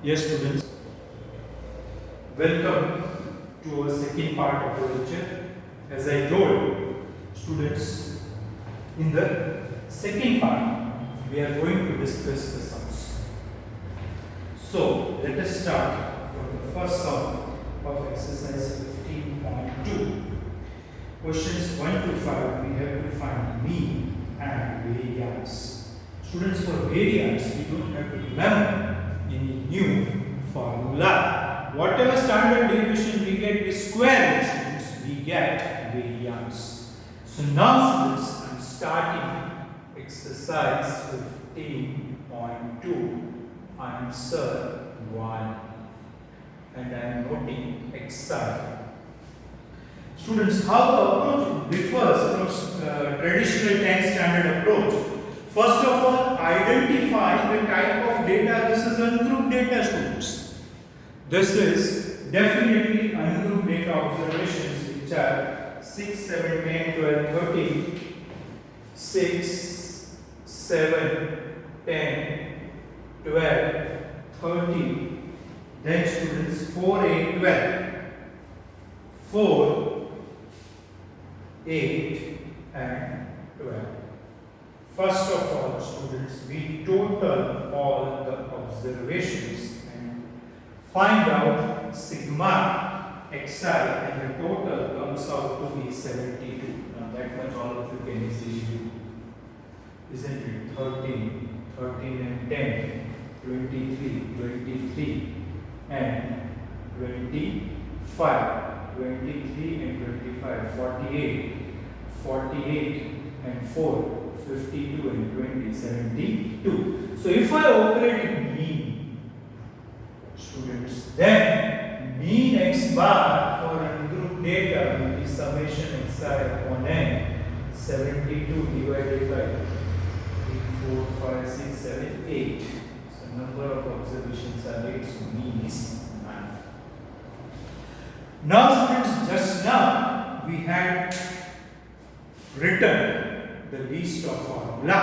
Yes, students, welcome to our second part of the lecture. As I told students, in the second part, we are going to discuss the sums. So, let us start from the first sum of exercise 15.2. Questions 1 to 5, we have to find mean and variance. Students, for variance, we don't have to remember any new formula. Whatever standard deviation we get, we square it, students, we get variance. So now, students, I am starting exercise 15.2, answer 1, and I am noting exercise. Students, how the approach differs from traditional 10th standard approach. First of all, identify the type of data. This is ungrouped data, students. This is definitely ungrouped data observations, which are 6, 7, 10, 12, 13, 6, 7, 10, 12, 13. Then students, 4, 8, 12. 4, 8 and 12. First of all, students, we total all the observations and find out sigma xi, and the total comes out to be 72. Now that much all of you can easily do, isn't it? 13, 13 and 10, 23, 23 and 25, 23 and 25, 48, 48 and 4, 52 and 20, 72. So if I operate mean, students, then mean x bar for ungrouped data will be summation xi upon n, 72 divided by 3, 4, 5, 6, 7, 8. So number of observations are 8, so mean is 9. Now, students, just now we had written the least of formula,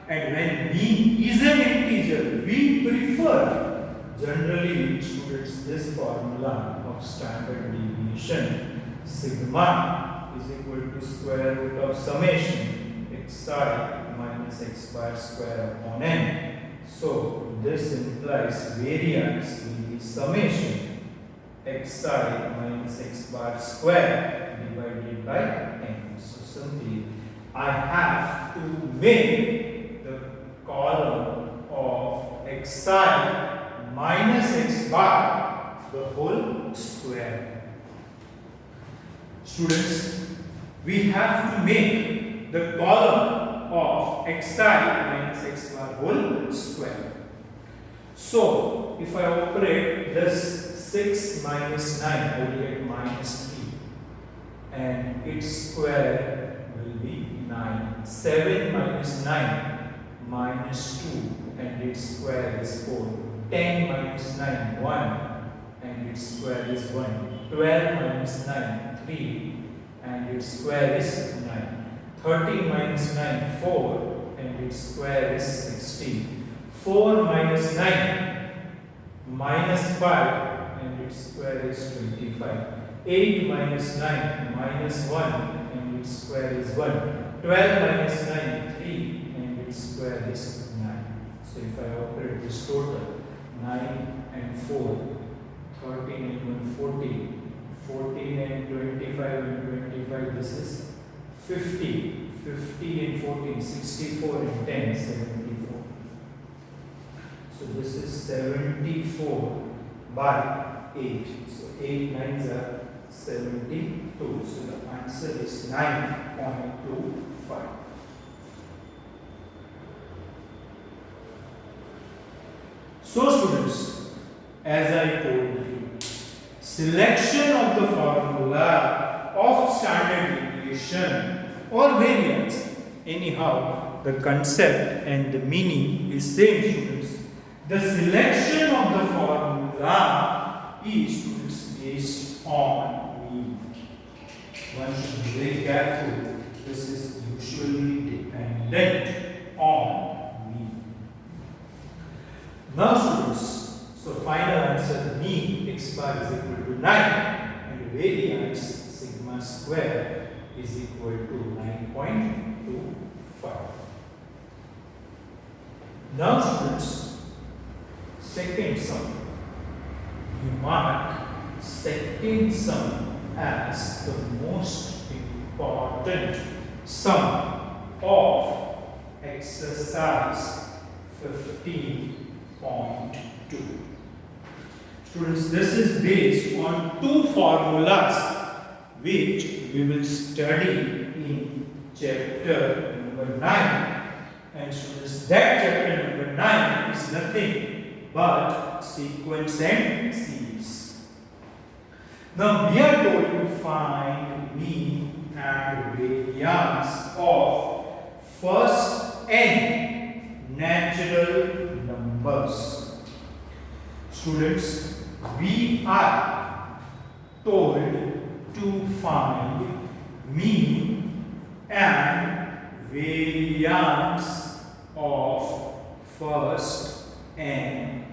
and when mean is an integer, we prefer generally, students, this formula of standard deviation. Sigma is equal to square root of summation xi minus x bar square upon n. So this implies variance will be summation xi minus x bar square divided by n. So simply I have to make the column of xi minus x bar the whole square. Students, we have to make the column of xi minus x bar whole square. So if I operate this 6 minus 9, I will get minus 3, and its square will be 9. 7 minus 9 minus 2, and its square is 4. 10 minus 9, 1, and its square is 1. 12 minus 9, 3, and its square is 9. 13 minus 9, 4, and its square is 16. 4 minus 9 minus 5, and its square is 25. 8 minus 9 minus 1, and its square is 1. 12 minus 9, 3, and its square is 9. So if I operate this total, 9 and 4, 13 and 1, 14, 14 and 25 and 25, this is 50, 50 and 14, 64 and 10, 74. So this is 74 by 8. So 8 nines are 72. So the answer is 9.25. So students, as I told you, selection of the formula of standard deviation or variance, anyhow, the concept and the meaning is same, students. The selection of the formula is, students, based on mean. One should be very careful. This is usually dependent on mean. Now, students, so answer, mean x bar is equal to 9 and variance sigma square is equal to 9.25. Now students, second sum. You mark second sum as the most important sum of exercise 15.2. Students, this is based on two formulas which we will study in chapter number 9. And students, that chapter number 9 is nothing but sequence and series. Now we are going to find mean and variance of first n natural numbers. Students, we are told to find mean and variance of first n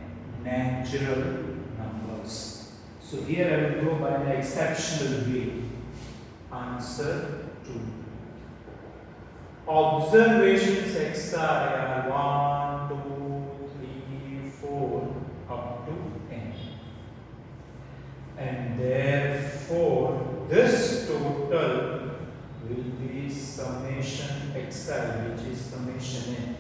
natural numbers. So here I will go by an exceptional way. Answer 2. Observations xi are 1, 2, 3, 4 up to n. And therefore this total will be summation xi, which is summation n.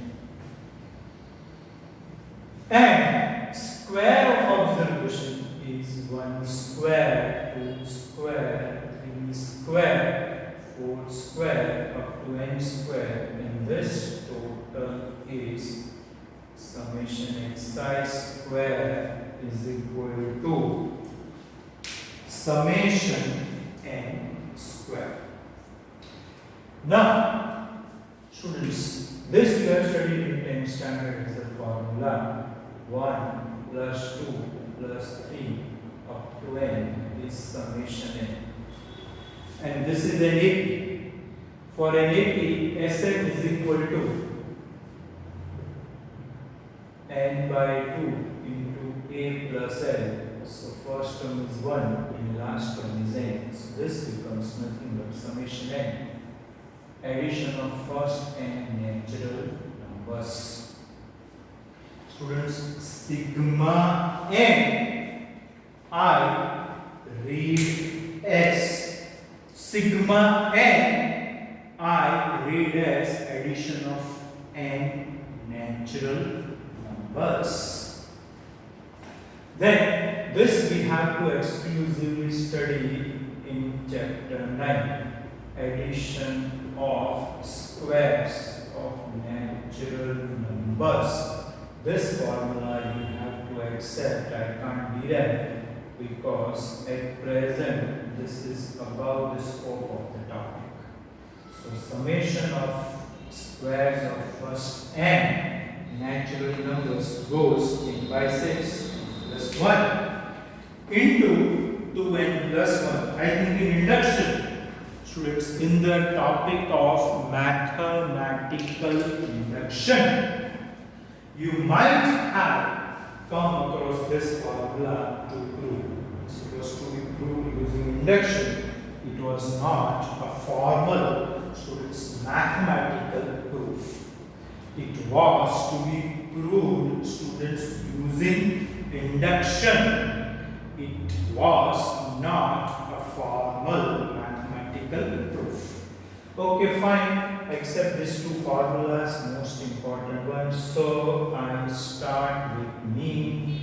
And square of observation is 1 square, 2 square, 3 square, 4 square up to n square, and this total is summation xi square is equal to summation n square. Now, students, this we have studied in 10th standard as a formula 1 plus 2 plus 3 up to n is summation n. And this is an AP. For an AP, Sm is equal to n by 2 into a plus l. So first term is 1 and last term is n. So this becomes nothing but summation n. Addition of first n natural numbers. Students, sigma n I read as sigma n I read as addition of n natural numbers. Then this we have to exclusively study in chapter 9, addition of squares of natural numbers. This formula you have to accept. I can't derive because at present this is above the scope of the topic. So summation of squares of first n natural numbers goes in by 6 plus 1 into 2n plus 1. I think in induction, students, in the topic of mathematical induction, you might have come across this formula to prove. It was to be proved using induction. It was not a formal, students, mathematical proof. It was to be proved, students, using induction. It was not a formal mathematical proof. Okay, fine. Except these two formulas, most important ones. So I start with mean.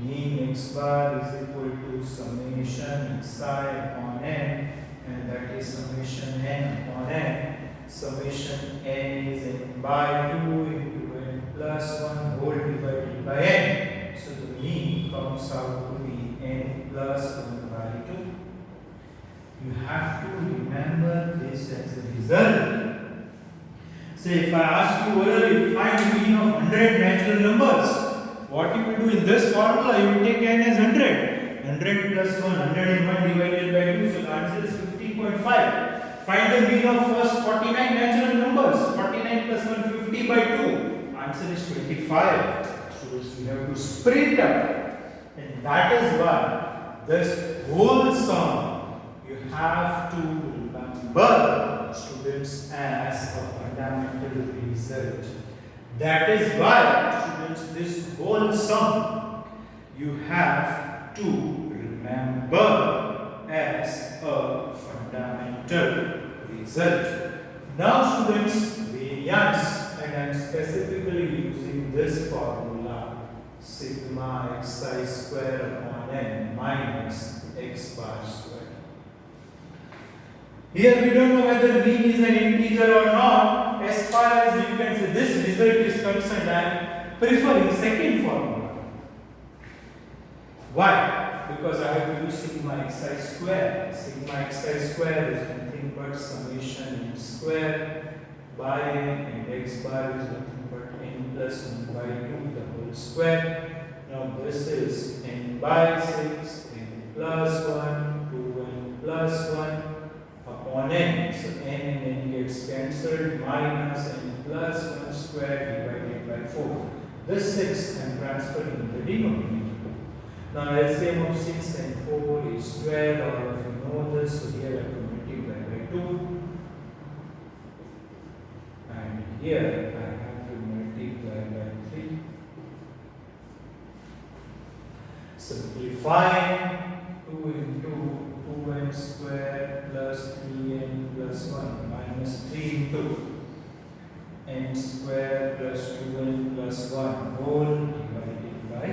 Mean x bar is equal to summation xi upon n, and that is summation n upon n. Summation n is n by 2 into n plus 1 whole divided by n. So the mean comes out to be n plus 1 by 2. You have to remember this as a result. Say if I ask you orally, find the mean of 100 natural numbers, what you will do in this formula, you will take n as 100. 100 plus 1, 100 and 1 divided by 2, so the answer is 15.5. Find the mean of first 49 natural numbers. 49 plus 1, 50 by 2. Answer is 25. So we have to split up And that is why this whole sum you have to remember, students, as a fundamental result. That is why, students, this whole sum you have to remember as a fundamental result. Now, students, variance, and I am specifically using this formula, sigma xi square upon n minus x bar square. Here we don't know whether mean is an integer or not. As far as you can say this result is concerned, I am preferring second formula. Why? Because I have to use sigma xi square. Sigma xi square is nothing but summation n square by n, and x bar is nothing but n plus 1 by 2 the whole square. Now this is n by 6, n plus 1, 2n plus 1 upon n. So n and n gets cancelled, minus n plus 1 square divided by 4. This 6 I am transferring in the denominator. Now LCM of 6 and 4 is 12. All of you know this. So here I have to multiply by 2. And here I have to multiply by 3. Simplifying, 2 into 2n square plus 3n plus 1 minus 3 into n square plus 2n plus 1 whole divided by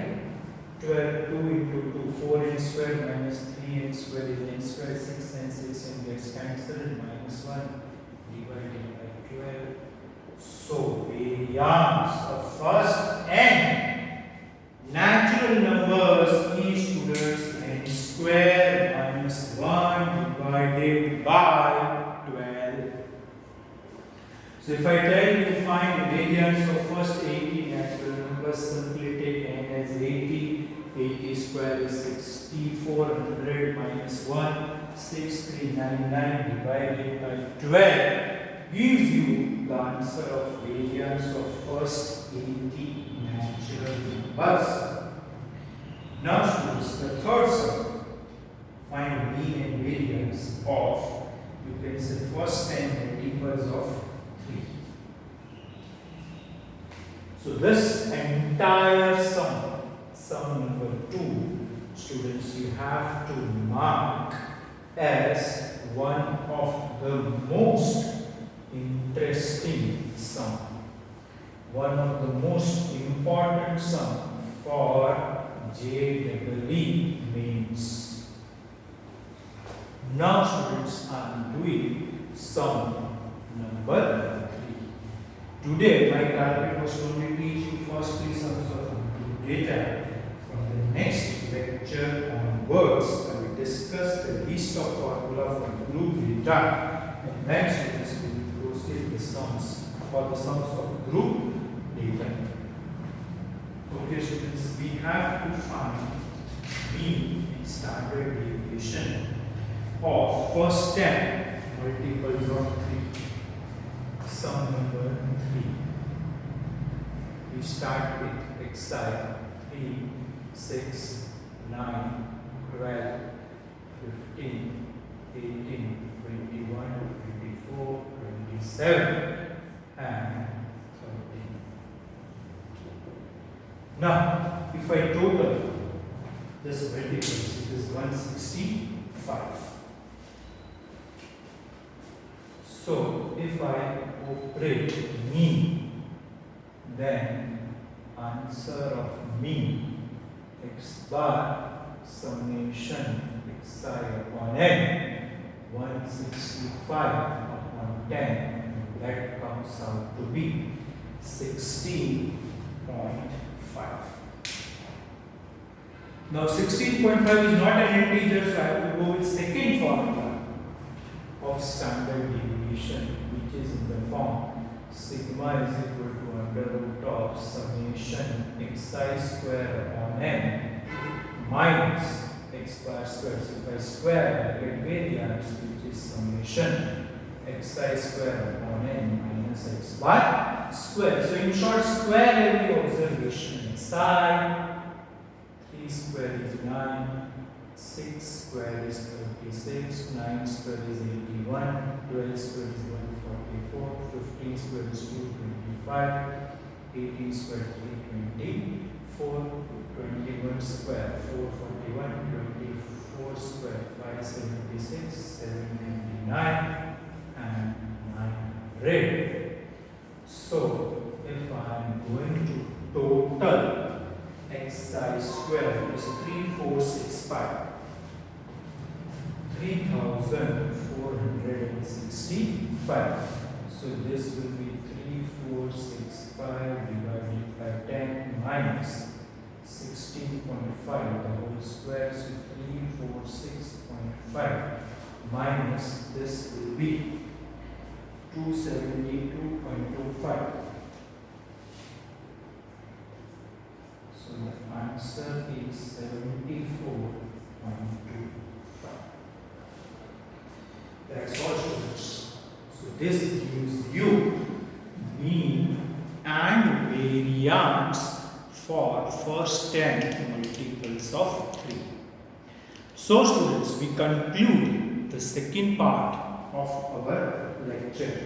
12. 2 into 2, 4n square minus 3n square is n square, 6n, 6n gets cancelled, minus 1 divided by 12. So variance of first n natural numbers is, students, n square minus 1 divided by 12. So if I tell you to find variance of first 80 natural numbers, simply take n as 80. 80 square is 6400 minus 1, 6399 divided by 12 gives you the answer of variance of first 80 natural numbers. Now, students, the third sum, find mean and variance of, you can say, first 10 multiples of 3. So this entire sum number 2, students, you have to mark as one of the most interesting sum, one of the most important sum for JEE means. Now, students, I am doing sum number 3. Today my target was to only teach you first 3 sums of data. From the next lecture onwards, I will discuss the list of formula for group data, and then students will proceed the sums for the sums of group data. Okay, students, we have to find mean and standard deviation of first 10 multiples of 3. Sum number 3. We start with xi 3, 6, 9, 12, 15, 18, 21, 24, 27, and 30. Now, if I total this multiples, it is 165. So, if I operate mean, then answer of mean x bar summation xi upon n 165 upon 10, and that comes out to be 16.5. Now 16.5 is not an integer, so I have to go with second formula of standard deviation, which is in the form sigma is equal to under root of summation xi square upon n minus x bar square. So if I square, I get variance, which is summation xi square upon n minus x bar square. So in short, square every observation xi 3 square is 9, 6 square is 36, 9 square is 81, 12 square is 144, 15 square is 225, 18 square is 324, 21 square 441, 24 square 576, 799 and 900. So if I am going to total xi square is 3465, 3465. So this will be 3465 divided by 10 minus 16.5, the whole square, so 346.5 minus this will be 272.25. So the answer is 74.25. That's all, students. So this gives you mean and variance for first 10 multiples of 3. So students, we conclude the second part of our lecture.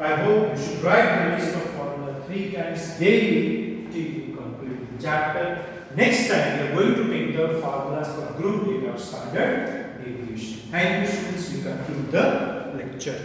I hope you should write the list of formula 3 times daily till you complete the chapter. Next time we are going to take the formulas for group data of standard deviation. Thank you, students. We conclude the lecture.